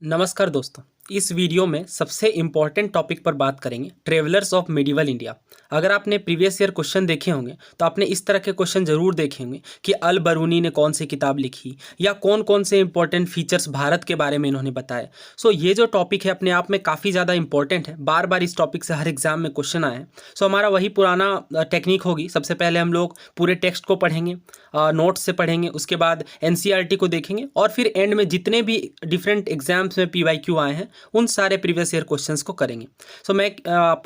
नमस्कार दोस्तों। इस वीडियो में सबसे इम्पॉर्टेंट टॉपिक पर बात करेंगे, ट्रेवलर्स ऑफ मिडिवल इंडिया। अगर आपने प्रीवियस ईयर क्वेश्चन देखे होंगे तो आपने इस तरह के क्वेश्चन जरूर देखे होंगे कि अल बरूनी ने कौन सी किताब लिखी या कौन कौन से इंपॉर्टेंट फीचर्स भारत के बारे में इन्होंने बताए। सो ये जो टॉपिक है अपने आप में काफ़ी ज़्यादा इंपॉर्टेंट है, बार बार इस टॉपिक से हर एग्जाम में क्वेश्चन आए हैं। सो हमारा वही पुराना टेक्निक होगी। सबसे पहले हम लोग पूरे टेक्स्ट को पढ़ेंगे, नोट्स से पढ़ेंगे, उसके बाद एनसीईआरटी को देखेंगे और फिर एंड में जितने भी डिफरेंट एग्जाम्स में पीवाईक्यू आए हैं उन सारे प्रीवियस ईयर क्वेश्चंस को करेंगे। सो मैं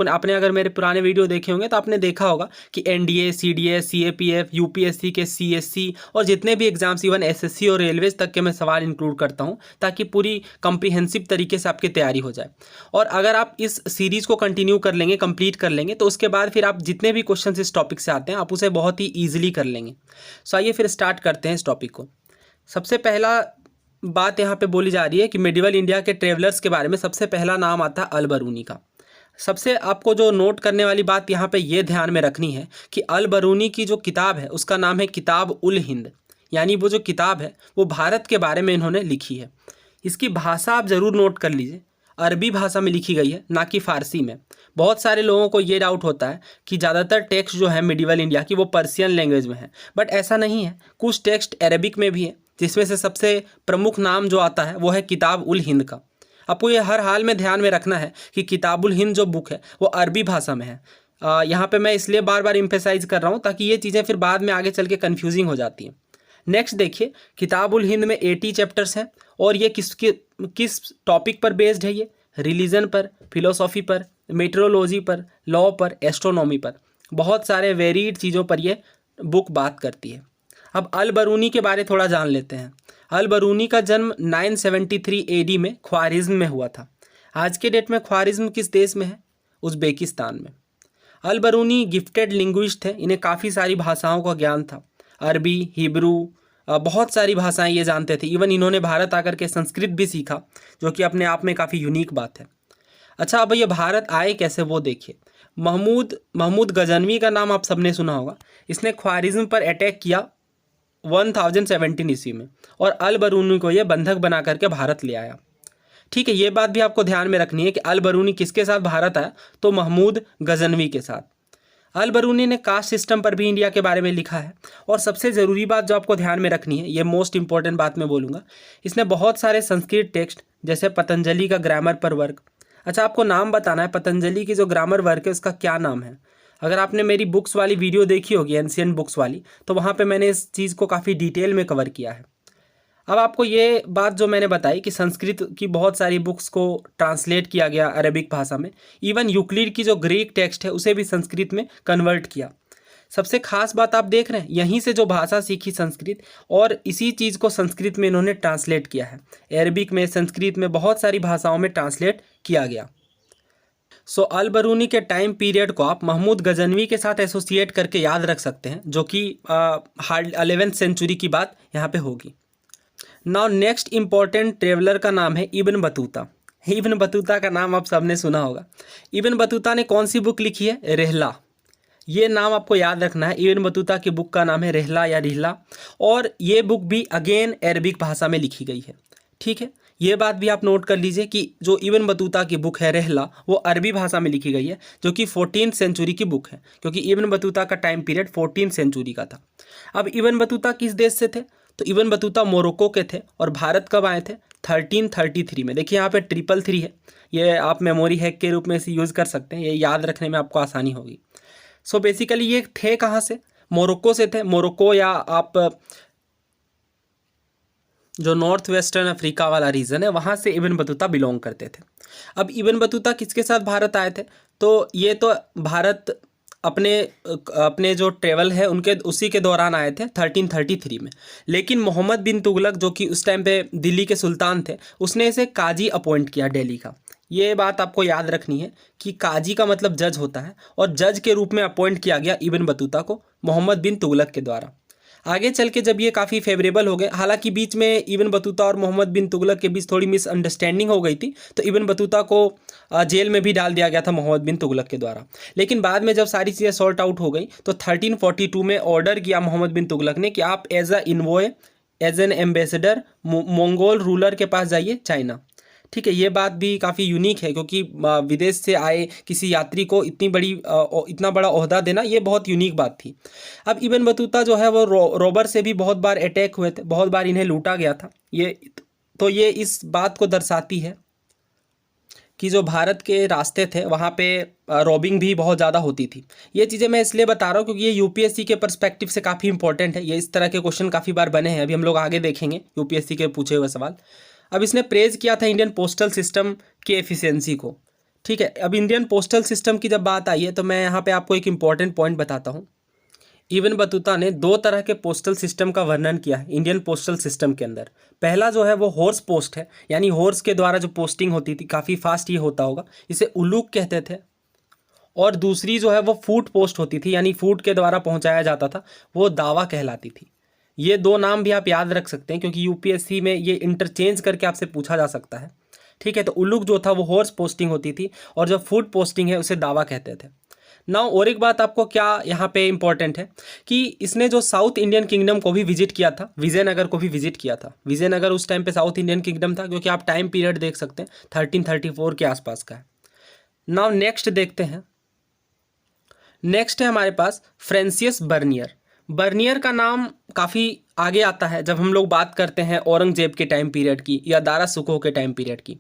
आपने अगर मेरे पुराने वीडियो देखे होंगे तो आपने देखा होगा कि एनडीए, सीडीए, सीएपीएफ, यूपीएससी के सीएससी और जितने भी एग्जाम्स, इवन एसएससी और रेलवेज तक के मैं सवाल इंक्लूड करता हूं ताकि पूरी कंप्रीहेंसिव तरीके से आपकी तैयारी हो जाए। और अगर आप इस सीरीज़ को कंटिन्यू कर लेंगे, कंप्लीट कर लेंगे, तो उसके बाद फिर आप जितने भी क्वेश्चन इस टॉपिक से आते हैं आप उसे बहुत ही ईजिली कर लेंगे। सो आइए फिर स्टार्ट करते हैं इस टॉपिक को। सबसे पहला बात यहाँ पे बोली जा रही है कि मिडिवल इंडिया के ट्रेवलर्स के बारे में सबसे पहला नाम आता है अल बरूनी का। सबसे आपको जो नोट करने वाली बात यहाँ पे ये ध्यान में रखनी है कि अल बरूनी की जो किताब है उसका नाम है किताब उल हिंद, यानी वो जो किताब है वो भारत के बारे में इन्होंने लिखी है। इसकी भाषा आप ज़रूर नोट कर लीजिए, अरबी भाषा में लिखी गई है, ना कि फ़ारसी में। बहुत सारे लोगों को ये डाउट होता है कि ज़्यादातर टेक्स्ट जो है मिडिवल इंडिया की वो पर्शियन लैंग्वेज में है, बट ऐसा नहीं है। कुछ टेक्स्ट अरबिक में भी है, जिसमें से सबसे प्रमुख नाम जो आता है वो है किताब उल हिंद का। आपको ये हर हाल में ध्यान में रखना है कि किताबुल हिंद जो बुक है वो अरबी भाषा में है। यहाँ पे मैं इसलिए बार बार इम्फेसाइज कर रहा हूँ ताकि ये चीज़ें फिर बाद में आगे चल के कन्फ्यूजिंग हो जाती हैं। नेक्स्ट देखिए, किताबुल हिंद में 80 चैप्टर्स हैं और ये किस टॉपिक पर बेस्ड है? ये रिलीजन पर, फिलोसॉफी पर, मेट्रोलॉजी पर, लॉ पर, एस्ट्रोनॉमी पर, बहुत सारे वेरीड चीज़ों पर ये बुक बात करती है। अब अल बरूनी के बारे थोड़ा जान लेते हैं। अल बरूनी का जन्म 973 एडी में ख्वारिज़्म में हुआ था। आज के डेट में ख्वारिज़्म किस देश में है? उज़्बेकिस्तान में। अल बरूनी गिफ्टेड लिंग्विस्ट थे, इन्हें काफ़ी सारी भाषाओं का ज्ञान था। अरबी, हिब्रू, बहुत सारी भाषाएं ये जानते थे। इवन इन्होंने भारत आकर के संस्कृत भी सीखा, जो कि अपने आप में काफ़ी यूनिक बात है। अच्छा, अब ये भारत आए कैसे वो देखिए। महमूद गजनवी का नाम आप सबने सुना होगा। इसने ख्वारिज़्म पर अटैक किया 1017 ईस्वी में और अल बरूनी को ये बंधक बना करके भारत ले आया। ठीक है, ये बात भी आपको ध्यान में रखनी है कि अल बरूनी किसके साथ भारत आया? तो महमूद गजनवी के साथ। अल बरूनी ने कास्ट सिस्टम पर भी इंडिया के बारे में लिखा है। और सबसे ज़रूरी बात जो आपको ध्यान में रखनी है, ये मोस्ट इंपॉर्टेंट बात मैं बोलूँगा, इसने बहुत सारे संस्कृत टेक्स्ट जैसे पतंजलि का ग्रामर पर वर्क। अच्छा, आपको नाम बताना है, पतंजलि की जो ग्रामर वर्क है उसका क्या नाम है। अगर आपने मेरी बुक्स वाली वीडियो देखी होगी, एंशिएंट बुक्स वाली, तो वहाँ पे मैंने इस चीज़ को काफ़ी डिटेल में कवर किया है। अब आपको ये बात जो मैंने बताई कि संस्कृत की बहुत सारी बुक्स को ट्रांसलेट किया गया अरेबिक भाषा में, इवन यूक्लिड की जो ग्रीक टेक्स्ट है उसे भी संस्कृत में कन्वर्ट किया। सबसे खास बात आप देख रहे हैं, यहीं से जो भाषा सीखी संस्कृत, और इसी चीज़ को संस्कृत में इन्होंने ट्रांसलेट किया है। अरबिक में, संस्कृत में, बहुत सारी भाषाओं में ट्रांसलेट किया गया। सो अल बरूनी के टाइम पीरियड को आप महमूद गजनवी के साथ एसोसिएट करके याद रख सकते हैं, जो कि 11वीं सेंचुरी की बात यहाँ पे होगी। नाउ नेक्स्ट इंपॉर्टेंट ट्रेवलर का नाम है इब्न बतूता। इब्न बतूता का नाम आप सबने सुना होगा। इब्न बतूता ने कौन सी बुक लिखी है? रिहला। ये नाम आपको याद रखना है। इब्न बतूता की बुक का नाम है रिहला या रिहला, और ये बुक भी अगेन अरबिक भाषा में लिखी गई है। ठीक है, ये बात भी आप नोट कर लीजिए कि जो इब्न बतूता की बुक है रिहला, वो अरबी भाषा में लिखी गई है, जो कि 14वीं सेंचुरी की बुक है, क्योंकि इब्न बतूता का टाइम पीरियड 14वीं सेंचुरी का था। अब इब्न बतूता किस देश से थे? तो इब्न बतूता मोरक्को के थे और भारत कब आए थे? 1333 में। देखिए यहाँ पे 333 है, ये आप मेमोरी हैक के रूप में इसे यूज़ कर सकते हैं, ये याद रखने में आपको आसानी होगी। सो बेसिकली ये थे कहाँ से? मोरक्को से थे। मोरक्को या आप जो नॉर्थ वेस्टर्न अफ्रीका वाला रीजन है वहाँ से इब्न बतूता बिलोंग करते थे। अब इब्न बतूता किसके साथ भारत आए थे? तो ये तो भारत अपने जो ट्रेवल है उनके उसी के दौरान आए थे 1333 में। लेकिन मोहम्मद बिन तुगलक, जो कि उस टाइम पे दिल्ली के सुल्तान थे, उसने इसे काजी अपॉइंट किया दिल्ली का। ये बात आपको याद रखनी है कि काजी का मतलब जज होता है, और जज के रूप में अपॉइंट किया गया इब्न बतूता को मोहम्मद बिन तुगलक के द्वारा। आगे चल के जब ये काफ़ी फेवरेबल हो गए, हालांकि बीच में इब्न बतूता और मोहम्मद बिन तुगलक के बीच थोड़ी मिसअंडरस्टैंडिंग हो गई थी, तो इब्न बतूता को जेल में भी डाल दिया गया था मोहम्मद बिन तुगलक के द्वारा। लेकिन बाद में जब सारी चीज़ें सॉर्ट आउट हो गई तो 1342 में ऑर्डर किया मोहम्मद बिन तुगलक ने कि आप as an ambassador Mongol ruler के पास जाइए चाइना। ठीक है, ये बात भी काफ़ी यूनिक है क्योंकि विदेश से आए किसी यात्री को इतना बड़ा ओहदा देना ये बहुत यूनिक बात थी। अब इब्न बतूता जो है वो रोबर से भी बहुत बार अटैक हुए थे, बहुत बार इन्हें लूटा गया था। ये इस बात को दर्शाती है कि जो भारत के रास्ते थे वहाँ पे रॉबिंग भी बहुत ज़्यादा होती थी। ये चीज़ें मैं इसलिए बता रहा हूँ क्योंकि ये यूपीएससी के पर्सपेक्टिव से काफ़ी इंपॉर्टेंट है। ये इस तरह के क्वेश्चन काफ़ी बार बने हैं, अभी हम लोग आगे देखेंगे यूपीएससी के पूछे हुए सवाल। अब इसने प्रेज़ किया था इंडियन पोस्टल सिस्टम की एफिशिएंसी को। ठीक है, अब इंडियन पोस्टल सिस्टम की जब बात आई है तो मैं यहाँ पर आपको एक इंपॉर्टेंट पॉइंट बताता हूँ। इब्न बतूता ने दो तरह के पोस्टल सिस्टम का वर्णन किया है इंडियन पोस्टल सिस्टम के अंदर। पहला जो है वो हॉर्स पोस्ट है, यानी हॉर्स के द्वारा जो पोस्टिंग होती थी, काफ़ी फास्ट ये होता होगा, इसे उल्लूक कहते थे। और दूसरी जो है वो फूट पोस्ट होती थी, यानी फूट के द्वारा पहुंचाया जाता था, वो दावा कहलाती थी। ये दो नाम भी आप याद रख सकते हैं क्योंकि यूपीएससी में ये इंटरचेंज करके आपसे पूछा जा सकता है। ठीक है, तो उल्लूक जो था वो हॉर्स पोस्टिंग होती थी और जो फूट पोस्टिंग है उसे दावा कहते थे। नाउ और एक बात आपको क्या यहाँ पे इंपॉर्टेंट है कि इसने जो साउथ इंडियन किंगडम को भी विजिट किया था, विजयनगर को भी विजिट किया था। विजयनगर उस टाइम पे साउथ इंडियन किंगडम था क्योंकि आप टाइम पीरियड देख सकते हैं 1334 के आसपास का है। नाउ नेक्स्ट देखते हैं, नेक्स्ट है हमारे पास फ्रांसिस बर्नियर। बर्नियर का नाम काफ़ी आगे आता है जब हम लोग बात करते हैं औरंगजेब के टाइम पीरियड की या दारा सुकोह के टाइम पीरियड की।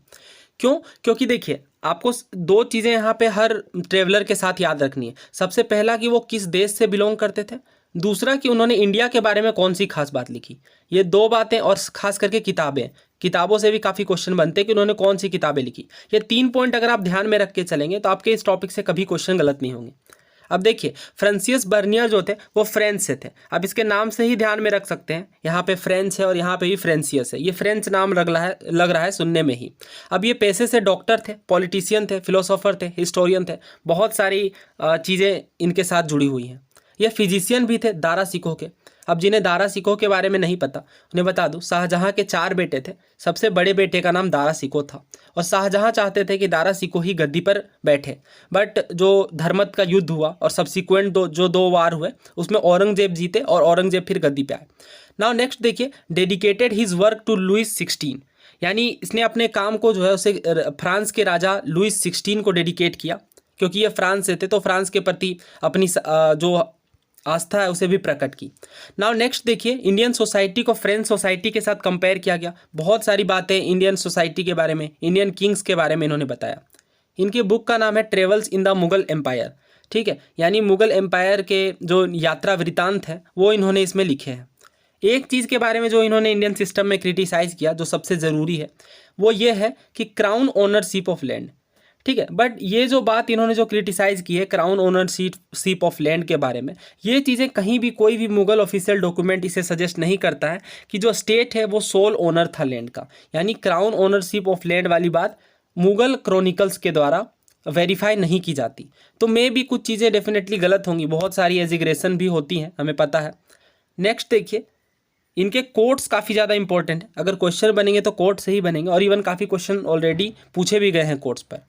क्यों? क्योंकि देखिए आपको दो चीज़ें यहाँ पे हर ट्रेवलर के साथ याद रखनी है। सबसे पहला कि वो किस देश से बिलोंग करते थे, दूसरा कि उन्होंने इंडिया के बारे में कौन सी खास बात लिखी। ये दो बातें, और खास करके किताबों से भी काफ़ी क्वेश्चन बनते हैं कि उन्होंने कौन सी किताबें लिखी। ये 3 पॉइंट अगर आप ध्यान में रख के चलेंगे तो आपके इस टॉपिक से कभी क्वेश्चन गलत नहीं होंगे। अब देखिए फ्रांसिस बर्नियर जो थे वो फ्रेंच से थे। अब इसके नाम से ही ध्यान में रख सकते हैं, यहाँ पे फ्रेंच है और यहाँ पे भी फ्रांसिस है। ये फ्रेंच नाम लग रहा है सुनने में ही। अब ये पेशे से डॉक्टर थे, पॉलिटिशियन थे, फिलोसोफर थे, हिस्टोरियन थे, बहुत सारी चीज़ें इनके साथ जुड़ी हुई हैं। ये फिजिशियन भी थे दारा सिकोह के। अब जिन्हें दारा सिकोह के बारे में नहीं पता उन्हें बता दूं, शाहजहां के 4 बेटे थे। सबसे बड़े बेटे का नाम दारा सिकोह था और शाहजहां चाहते थे कि दारा सिकोह ही गद्दी पर बैठे। बट जो धर्मत का युद्ध हुआ और सब्सिक्वेंट दो वार हुए उसमें औरंगजेब जीते और औरंगजेब फिर गद्दी पे आए। नाउ नेक्स्ट देखिए, dedicated his work to Louis 16, यानी इसने अपने काम को जो है उसे फ्रांस के राजा लुइस 16 को डेडिकेट किया क्योंकि ये फ्रांस से थे तो फ्रांस के प्रति अपनी जो आस्था है उसे भी प्रकट की। नाउ नेक्स्ट देखिए, इंडियन सोसाइटी को फ्रेंच सोसाइटी के साथ कंपेयर किया गया। बहुत सारी बातें इंडियन सोसाइटी के बारे में, इंडियन किंग्स के बारे में इन्होंने बताया। इनकी बुक का नाम है travels in the Mughal empire. ठीक है, यानी मुगल एम्पायर के जो यात्रा वृतांत है वो इन्होंने इसमें लिखे हैं। एक चीज़ के बारे में जो इन्होंने इंडियन सिस्टम में क्रिटिसाइज़ किया, जो सबसे ज़रूरी है, वो ये है कि क्राउन ओनरशिप ऑफ लैंड। ठीक है, बट ये जो बात इन्होंने जो क्रिटिसाइज़ की है क्राउन ओनरशिप ऑफ लैंड के बारे में, ये चीज़ें कहीं भी कोई भी मुगल ऑफिशियल डॉक्यूमेंट इसे सजेस्ट नहीं करता है कि जो स्टेट है वो सोल ओनर था लैंड का। यानी क्राउन ओनरशिप ऑफ लैंड वाली बात मुगल क्रॉनिकल्स के द्वारा वेरीफाई नहीं की जाती। तो मे भी कुछ चीज़ें डेफिनेटली गलत होंगी, बहुत सारी एजिग्रेशन भी होती हैं, हमें पता है। नेक्स्ट देखिए, इनके कोट्स काफ़ी ज़्यादा इंपॉर्टेंट है। अगर क्वेश्चन बनेंगे तो कोट से ही बनेंगे और इवन काफ़ी क्वेश्चन ऑलरेडी पूछे भी गए हैं कोट्स पर।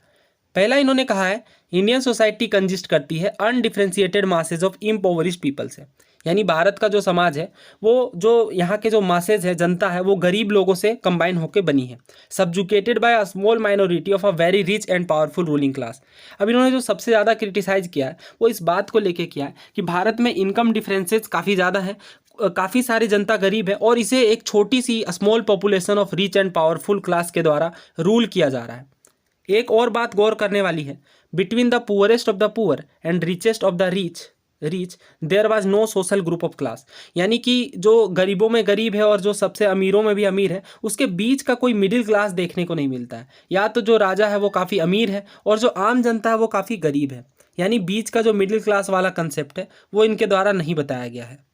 पहला इन्होंने कहा है, इंडियन सोसाइटी कंजिस्ट करती है अनडिफरेंशिएटेड मासेज ऑफ इम्पोवरिश्ड पीपल से। यानी भारत का जो समाज है वो जो यहाँ के जो मासेज है, जनता है, वो गरीब लोगों से कंबाइन होकर बनी है। Subjugated by a small minority of a very rich and powerful ruling class. अब इन्होंने जो सबसे ज़्यादा क्रिटिसाइज किया है वो इस बात को लेके किया है कि भारत में इनकम डिफरेंसेस काफ़ी ज़्यादा है, काफ़ी सारी जनता गरीब है और इसे एक छोटी सी small population of rich and powerful class के द्वारा रूल किया जा रहा है। एक और बात गौर करने वाली है, between the poorest of the poor and richest of the rich there was no social group of class. यानी कि जो गरीबों में गरीब है और जो सबसे अमीरों में भी अमीर है, उसके बीच का कोई मिडिल क्लास देखने को नहीं मिलता है। या तो जो राजा है वो काफ़ी अमीर है और जो आम जनता है वो काफ़ी गरीब है। यानी बीच का जो मिडिल क्लास वाला कंसेप्ट है वो इनके द्वारा नहीं बताया गया है।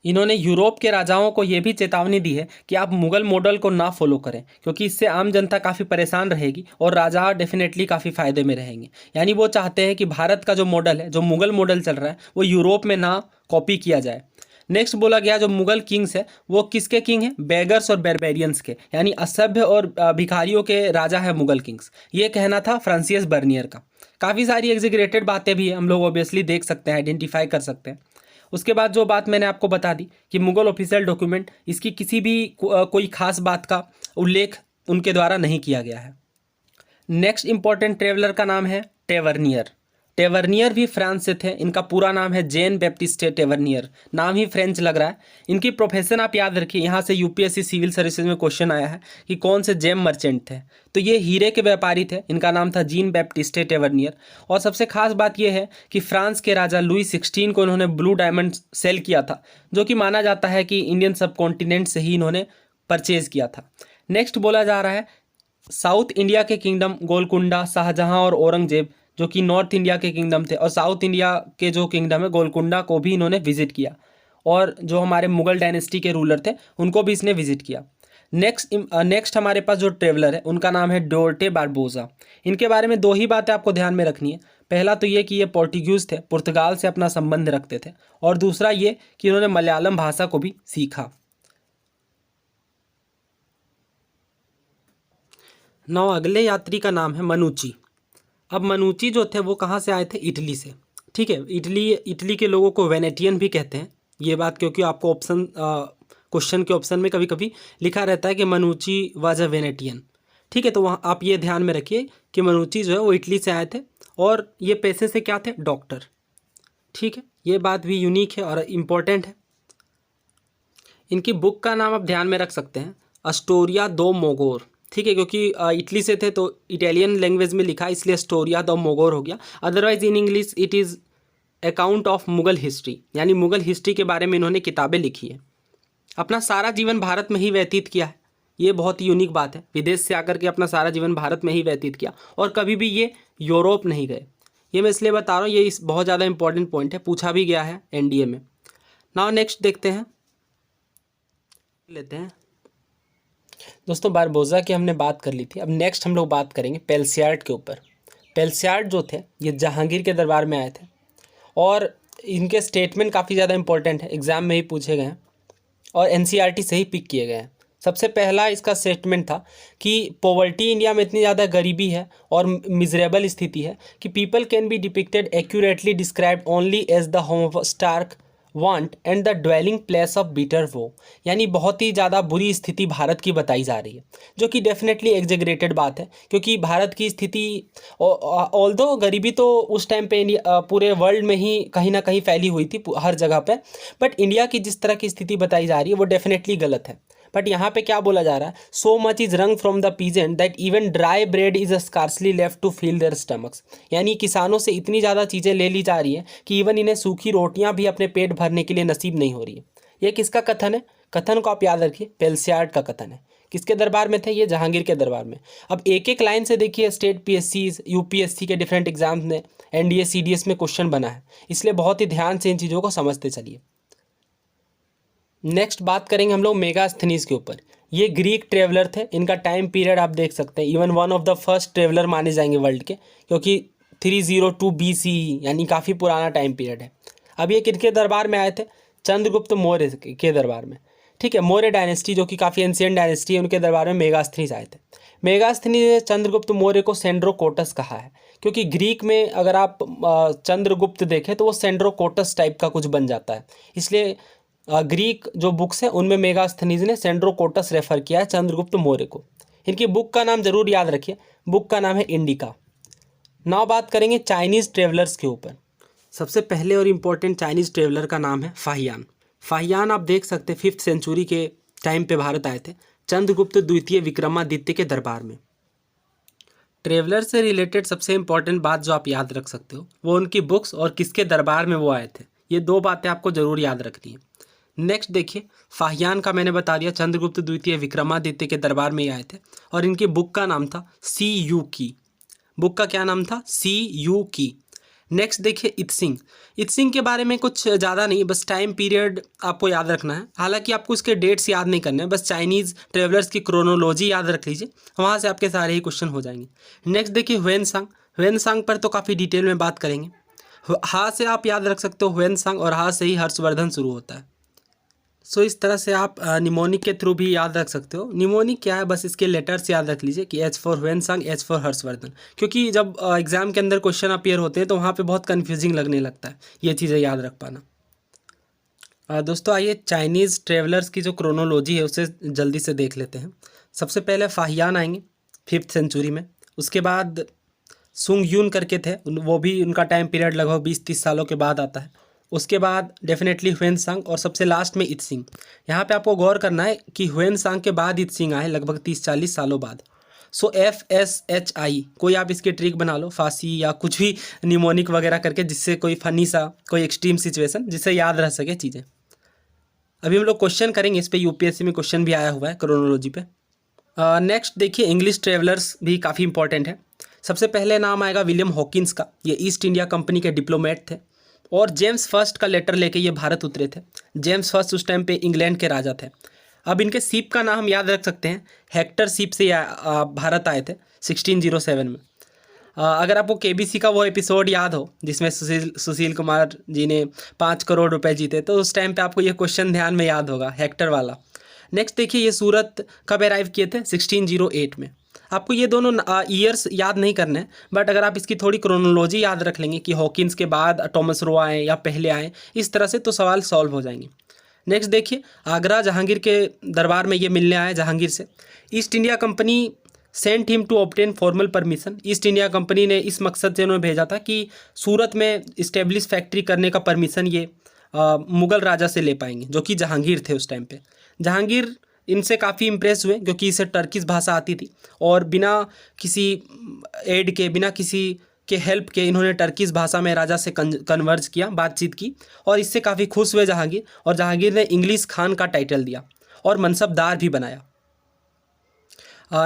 इन्होंने यूरोप के राजाओं को ये भी चेतावनी दी है कि आप मुगल मॉडल को ना फॉलो करें क्योंकि इससे आम जनता काफ़ी परेशान रहेगी और राजा डेफिनेटली काफ़ी फ़ायदे में रहेंगे। यानी वो चाहते हैं कि भारत का जो मॉडल है, जो मुगल मॉडल चल रहा है, वो यूरोप में ना कॉपी किया जाए। नेक्स्ट बोला गया जो मुगल किंग्स है वो किसके किंग हैं? बेगर्स और बेरबेरियंस के, यानी असभ्य और भिखारियों के राजा है मुगल किंग्स। ये कहना था फ्रांसिस बर्नियर का। काफ़ी सारी एग्जीग्रेटेड बातें भी हैं, हम लोग ऑब्वियसली देख सकते हैं, आइडेंटिफाई कर सकते हैं। उसके बाद जो बात मैंने आपको बता दी कि मुगल ऑफिशियल डॉक्यूमेंट इसकी किसी भी कोई खास बात का उल्लेख उनके द्वारा नहीं किया गया है। नेक्स्ट इंपॉर्टेंट ट्रेवलर का नाम है टेवर्नियर। टेवर्नियर भी फ्रांस से थे। इनका पूरा नाम है जेन बैप्टिस्टे टेवर्नियर। नाम ही फ्रेंच लग रहा है। इनकी प्रोफेशन आप याद रखिए, यहाँ से यूपीएससी सिविल सर्विसेज में क्वेश्चन आया है कि कौन से जेम मर्चेंट थे। तो ये हीरे के व्यापारी थे। इनका नाम था जीन बैप्टिस्टे टेवर्नियर। और सबसे खास बात यह है कि फ्रांस के राजा लुई 16 को इन्होंने ब्लू डायमंड सेल किया था, जो कि माना जाता है कि इंडियन सब कॉन्टिनेंट से ही इन्होंने परचेज किया था। नेक्स्ट बोला जा रहा है साउथ इंडिया के किंगडम गोलकुंडा, शाहजहां और औरंगजेब, जो कि नॉर्थ इंडिया के किंगडम थे, और साउथ इंडिया के जो किंगडम है गोलकुंडा को भी इन्होंने विजिट किया। और जो हमारे मुगल डायनेस्टी के रूलर थे उनको भी इसने विजिट किया। नेक्स्ट हमारे पास जो ट्रेवलर है उनका नाम है डोर्टे बारबोजा। इनके बारे में दो ही बातें आपको ध्यान में रखनी है। पहला तो ये कि ये पोर्टुगीज थे, पुर्तगाल से अपना संबंध रखते थे। और दूसरा ये कि इन्होंने मलयालम भाषा को भी सीखा। नौ अगले यात्री का नाम है मनुची। अब मनुची जो थे वो कहाँ से आए थे? इटली से। ठीक है, इटली के लोगों को वेनेटियन भी कहते हैं। ये बात क्योंकि आपको क्वेश्चन के ऑप्शन में कभी कभी लिखा रहता है कि मनुची वाज अ वेनेटियन। ठीक है, तो वहाँ आप ये ध्यान में रखिए कि मनुची जो है वो इटली से आए थे। और ये पेशे से क्या थे? डॉक्टर। ठीक है, ये बात भी यूनिक है और इम्पोर्टेंट है। इनकी बुक का नाम आप ध्यान में रख सकते हैं, अस्टोरिया दो मोगोर। ठीक है, क्योंकि इटली से थे तो इटालियन लैंग्वेज में लिखा, इसलिए अस्टोरिया दो मोगोर हो गया। Otherwise in English it is account of Mughal history, यानी मुगल हिस्ट्री के बारे में इन्होंने किताबें लिखी है। अपना सारा जीवन भारत में ही व्यतीत किया है। ये बहुत ही यूनिक बात है, विदेश से आकर के अपना सारा जीवन भारत में ही व्यतीत किया और कभी भी ये यूरोप नहीं गए। ये मैं इसलिए बता रहा हूँ, ये इस बहुत ज़्यादा इंपॉर्टेंट पॉइंट है, पूछा भी गया है एनडीए में। नाउ नेक्स्ट देखते हैं, लेते हैं दोस्तों, बारबोजा की हमने बात कर ली थी। अब नेक्स्ट हम लोग बात करेंगे पेल्सियार्ड के ऊपर। पेल्सियार्ड जो थे ये जहांगीर के दरबार में आए थे और इनके स्टेटमेंट काफ़ी ज़्यादा इंपॉर्टेंट है, एग्जाम में ही पूछे गए हैं और एनसीईआरटी से ही पिक किए गए हैं। सबसे पहला इसका स्टेटमेंट था कि पॉवर्टी इंडिया में इतनी ज़्यादा गरीबी है और मिजरेबल स्थिति है कि people can be depicted accurately described only as the home of stark want and the dwelling place of bitter woe. यानी बहुत ही ज़्यादा बुरी स्थिति भारत की बताई जा रही है, जो कि डेफिनेटली एग्जेगरेटेड बात है, क्योंकि भारत की स्थिति ऑल्दो गरीबी तो उस टाइम पे पूरे वर्ल्ड में ही कहीं ना कहीं फैली हुई थी हर जगह पे, बट इंडिया की जिस तरह की स्थिति बताई जा रही है वो डेफिनेटली गलत है। बट यहाँ पे क्या बोला जा रहा है? So much is wrung from the peasant that even dry bread is scarcely left to fill their stomachs. यानी किसानों से इतनी ज़्यादा चीज़ें ले ली जा रही हैं कि इवन इन्हें सूखी रोटियां भी अपने पेट भरने के लिए नसीब नहीं हो रही है। ये किसका कथन है? कथन को आप याद रखिए, पेल्सियार्ड का कथन है। किसके दरबार में थे? ये जहांगीर के दरबार में। अब एक एक लाइन से देखिए, स्टेट पीएससी यूपीएससी के डिफरेंट एग्जाम्स में एनडीए सीडीएस में क्वेश्चन बना है, इसलिए बहुत ही ध्यान से इन चीज़ों को समझते चलिए। नेक्स्ट बात करेंगे हम लोग मेगास्थनीज के ऊपर। ये ग्रीक ट्रेवलर थे। इनका टाइम पीरियड आप देख सकते हैं, even one of the first traveller माने जाएंगे वर्ल्ड के, क्योंकि 302 BCE यानी काफ़ी पुराना टाइम पीरियड है। अब ये किनके दरबार में आए थे? चंद्रगुप्त मौर्य के दरबार में। ठीक है, मौर्य डायनेस्टी जो कि काफ़ी एंशिएंट डायनेस्टी है, उनके दरबार में मेगास्थनीज आए थे। मेगास्थनीज ने चंद्रगुप्त मौर्य को सेंड्रोकोटस कहा है, क्योंकि ग्रीक में अगर आप चंद्रगुप्त देखें तो वो सेंड्रोकोटस टाइप का कुछ बन जाता है, इसलिए ग्रीक जो बुक्स हैं उनमें मेगास्थनीज ने सेंड्रोकोटस रेफर किया है चंद्रगुप्त मौर्य को। इनकी बुक का नाम जरूर याद रखिए, बुक का नाम है इंडिका। नाउ बात करेंगे चाइनीज़ ट्रेवलर्स के ऊपर। सबसे पहले और इम्पोर्टेंट चाइनीज़ ट्रेवलर का नाम है फाहियान। फाहियान आप देख सकते हैं 5th सेंचुरी के टाइम पे भारत आए थे, चंद्रगुप्त द्वितीय विक्रमादित्य के दरबार में। ट्रेवलर से रिलेटेड सबसे इम्पोर्टेंट बात जो आप याद रख सकते हो वो उनकी बुक्स और किसके दरबार में वो आए थे। ये दो बातें आपको ज़रूर याद रखनी है। नेक्स्ट देखिए, फाहियान का मैंने बता दिया, चंद्रगुप्त द्वितीय विक्रमादित्य के दरबार में आए थे और इनकी बुक का नाम था सी यू की। बुक का क्या नाम था? सी यू की। नेक्स्ट देखिए इत्सिंग। इत्सिंग के बारे में कुछ ज़्यादा नहीं, बस टाइम पीरियड आपको याद रखना है। हालांकि आपको इसके डेट्स याद नहीं करने हैं, बस चाइनीज़ ट्रेवलर्स की क्रोनोलॉजी याद रख लीजिए, वहाँ से आपके सारे ही क्वेश्चन हो जाएंगे। नेक्स्ट देखिए ह्वेनसांग। ह्वेनसांग पर तो काफ़ी डिटेल में बात करेंगे। हा से आप याद रख सकते हो ह्वेनसांग, और हा से ही हर्षवर्धन शुरू होता है। सो इस तरह से आप निमोनिक के थ्रू भी याद रख सकते हो। निमोनिक क्या है? बस इसके लेटर्स याद रख लीजिए कि H for Hiuen Tsang, H for Harshvardhan, क्योंकि जब एग्जाम के अंदर क्वेश्चन अपीयर होते हैं तो वहाँ पे बहुत कन्फ्यूजिंग लगने लगता है, ये चीज़ें याद रख पाना। दोस्तों आइए चाइनीज़ ट्रेवलर्स की जो क्रोनोलॉजी है उसे जल्दी से देख लेते हैं। सबसे पहले फाहियान आएंगे 5th सेंचुरी में। उसके बाद सुंग यून करके थे, वो भी उनका टाइम पीरियड लगभग 20-30 सालों के बाद आता है। उसके बाद डेफिनेटली ह्वेनसांग और सबसे लास्ट में इत्सिंग। यहाँ पे आपको गौर करना है कि ह्वेनसांग के बाद इत्सिंग आए लगभग 30-40 सालों बाद। सो FSHI कोई आप इसकी ट्रिक बना लो, फांसी या कुछ भी निमोनिक वगैरह करके, जिससे कोई फनी सा कोई एक्सट्रीम सिचुएशन जिससे याद रह सके चीज़ें। अभी हम लोग क्वेश्चन करेंगे इस पर, यूपीएससी में क्वेश्चन भी आया हुआ है क्रोनोलॉजी पे। नेक्स्ट देखिए, इंग्लिश ट्रेवलर्स भी काफ़ी इंपॉर्टेंट है। सबसे पहले नाम आएगा विलियम हॉकिंस का। ये ईस्ट इंडिया कंपनी के डिप्लोमेट थे और जेम्स फर्स्ट का लेटर लेके ये भारत उतरे थे। जेम्स फर्स्ट उस टाइम पे इंग्लैंड के राजा थे। अब इनके सीप का नाम हम याद रख सकते हैं, हेक्टर सीप से भारत आए थे 1607 में। अगर आपको केबीसी का वो एपिसोड याद हो जिसमें सुशील कुमार जी ने 5 करोड़ रुपए जीते, तो उस टाइम पे आपको ये क्वेश्चन ध्यान में याद होगा, हेक्टर वाला। नेक्स्ट देखिए, ये सूरत कब अराइव किए थे? 1608 में। आपको ये दोनों ईयर्स याद नहीं करने हैं, बट अगर आप इसकी थोड़ी क्रोनोलॉजी याद रख लेंगे कि हॉकिंस के बाद टॉमस रो आए या पहले आए, इस तरह से तो सवाल सॉल्व हो जाएंगे। नेक्स्ट देखिए, आगरा जहांगीर के दरबार में ये मिलने आए जहांगीर से। East India Company sent him to obtain formal permission. East India Company ने इस मकसद से उन्होंने भेजा था कि सूरत में इस्टेब्लिश फैक्ट्री करने का परमिशन ये मुग़ल राजा से ले पाएंगे, जो कि जहांगीर थे उस टाइम पे। जहांगीर इनसे काफ़ी इम्प्रेस हुए क्योंकि इसे टर्किश भाषा आती थी और बिना किसी एड के, बिना किसी के हेल्प के इन्होंने टर्किश भाषा में राजा से कन्वर्ज किया, बातचीत की, और इससे काफ़ी खुश हुए जहांगीर। और जहांगीर ने इंग्लिश खान का टाइटल दिया और मनसबदार भी बनाया।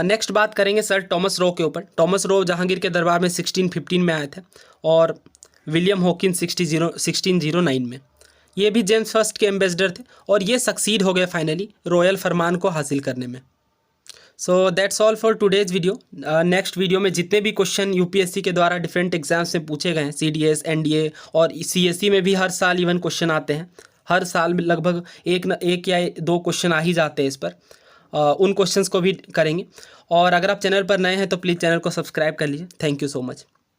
नेक्स्ट बात करेंगे सर टॉमस रो के ऊपर। टॉमस रो जहांगीर के दरबार में 1615 में आए थे और विलियम हॉकिंस 1609 में। ये भी जेम्स फर्स्ट के एम्बेसडर थे और ये सक्सीड हो गए फाइनली रॉयल फरमान को हासिल करने में। So that's all for today's video. Next video में जितने भी क्वेश्चन यूपीएससी के द्वारा डिफरेंट एग्जाम्स में पूछे गए हैं, CDS, NDA और CSE में भी हर साल इवन क्वेश्चन आते हैं। हर साल में लगभग एक या 2 क्वेश्चन आ ही जाते हैं इस पर। उन क्वेश्चंस को भी करेंगे। और अगर आप चैनल पर नए हैं तो प्लीज़ चैनल को सब्सक्राइब कर लीजिए। Thank you so much.